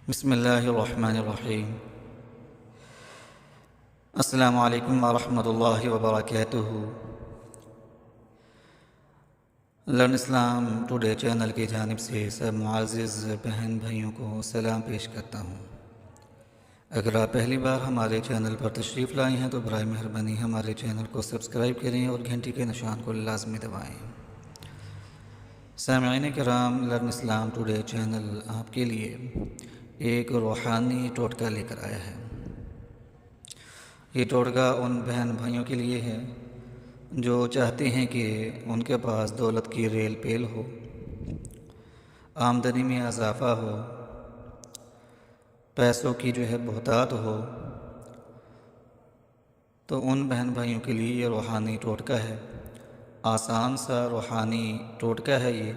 بسم اللہ الرحمن الرحیم۔ السلام علیکم ورحمۃ اللہ وبرکاتہ۔ لرن اسلام ٹوڈے چینل کی جانب سے سب معزز بہن بھائیوں کو سلام پیش کرتا ہوں۔ اگر آپ پہلی بار ہمارے چینل پر تشریف لائے ہیں تو برائے مہربانی ہمارے چینل کو سبسکرائب کریں اور گھنٹی کے نشان کو لازمی دبائیں۔ سامعین کرام، لرن اسلام ٹوڈے چینل آپ کے لیے ایک روحانی ٹوٹکا لے کر آیا ہے۔ یہ ٹوٹکا ان بہن بھائیوں کے لیے ہے جو چاہتے ہیں کہ ان کے پاس دولت کی ریل پیل ہو، آمدنی میں اضافہ ہو، پیسوں کی بہتات ہو، تو ان بہن بھائیوں کے لیے یہ روحانی ٹوٹکا ہے۔ آسان سا روحانی ٹوٹکا ہے، یہ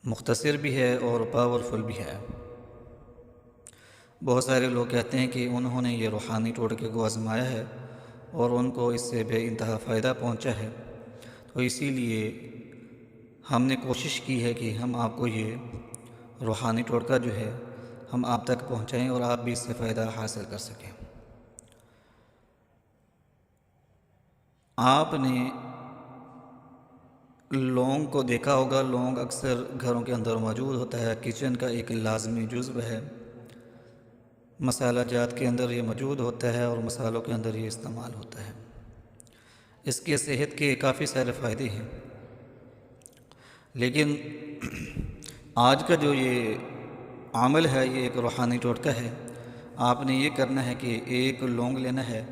مختصر بھی ہے اور پاورفل بھی ہے۔ بہت سارے لوگ کہتے ہیں کہ انہوں نے یہ روحانی ٹوٹکے کو آزمایا ہے اور ان کو اس سے بے انتہا فائدہ پہنچا ہے، تو اسی لیے ہم نے کوشش کی ہے کہ ہم آپ کو یہ روحانی ٹوٹکا ہم آپ تک پہنچائیں اور آپ بھی اس سے فائدہ حاصل کر سکیں۔ آپ نے لونگ کو دیکھا ہوگا، لونگ اکثر گھروں کے اندر موجود ہوتا ہے، کچن کا ایک لازمی جزو ہے۔ مسالہ جات کے اندر یہ موجود ہوتا ہے اور مسالوں کے اندر یہ استعمال ہوتا ہے۔ اس کے صحت کے کافی سارے فائدے ہیں، لیکن آج کا جو یہ عمل ہے، یہ ایک روحانی ٹوٹکا ہے۔ آپ نے یہ کرنا ہے کہ ایک لونگ لینا ہے،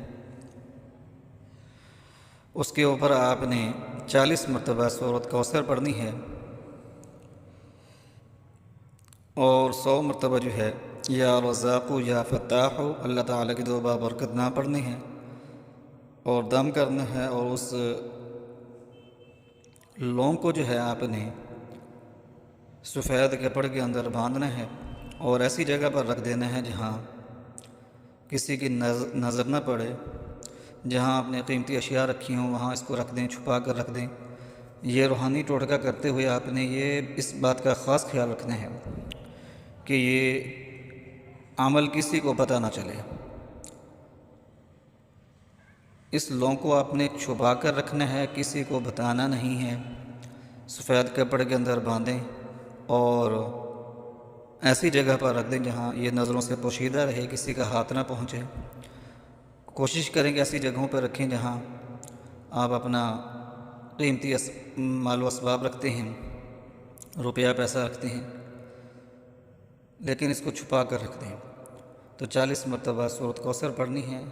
اس کے اوپر آپ نے 40 مرتبہ سورۃ کوثر پڑھنی ہے اور 100 مرتبہ یا رزاق یا فتاح اللہ تعالیٰ کی دو بابرکت نہ پڑھنی ہے اور دم کرنا ہے، اور اس لونگ کو آپ نے سفید کپڑے کے اندر باندھنا ہے اور ایسی جگہ پر رکھ دینا ہے جہاں کسی کی نظر نہ پڑے۔ جہاں آپ نے قیمتی اشیاء رکھی ہوں وہاں اس کو رکھ دیں، چھپا کر رکھ دیں۔ یہ روحانی ٹوٹکا کرتے ہوئے آپ نے اس بات کا خاص خیال رکھنا ہے کہ یہ عمل کسی کو پتہ نہ چلے۔ اس لونگ کو آپ نے چھپا کر رکھنا ہے، کسی کو بتانا نہیں ہے۔ سفید کپڑے کے اندر باندھیں اور ایسی جگہ پر رکھ دیں جہاں یہ نظروں سے پوشیدہ رہے، کسی کا ہاتھ نہ پہنچے۔ کوشش کریں کہ ایسی جگہوں پر رکھیں جہاں آپ اپنا قیمتی مال و اسباب رکھتے ہیں، روپیہ پیسہ رکھتے ہیں، لیکن اس کو چھپا کر رکھ دیں۔ تو 40 مرتبہ سورۃ کوثر پڑھنی ہے،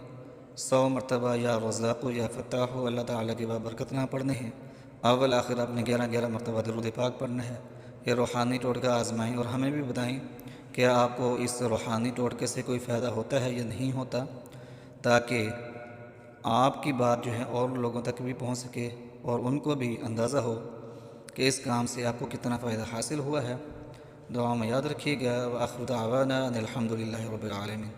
100 مرتبہ یا رزاق یا فتاح اللہ تعالیٰ کی بابرکت نہ پڑھنے ہیں، اول آخر آپ نے 11 مرتبہ درود پاک پڑھنا ہے۔ یہ روحانی ٹوٹکا آزمائیں اور ہمیں بھی بتائیں کہ آپ کو اس روحانی ٹوٹکے سے کوئی فائدہ ہوتا ہے یا نہیں ہوتا، تاکہ آپ کی بات اور لوگوں تک بھی پہنچ سکے اور ان کو بھی اندازہ ہو کہ اس کام سے آپ کو کتنا فائدہ حاصل ہوا ہے۔ دعا میں یاد رکھیے گا۔ وآخر دعوانا ان الحمد للہ رب العالمین۔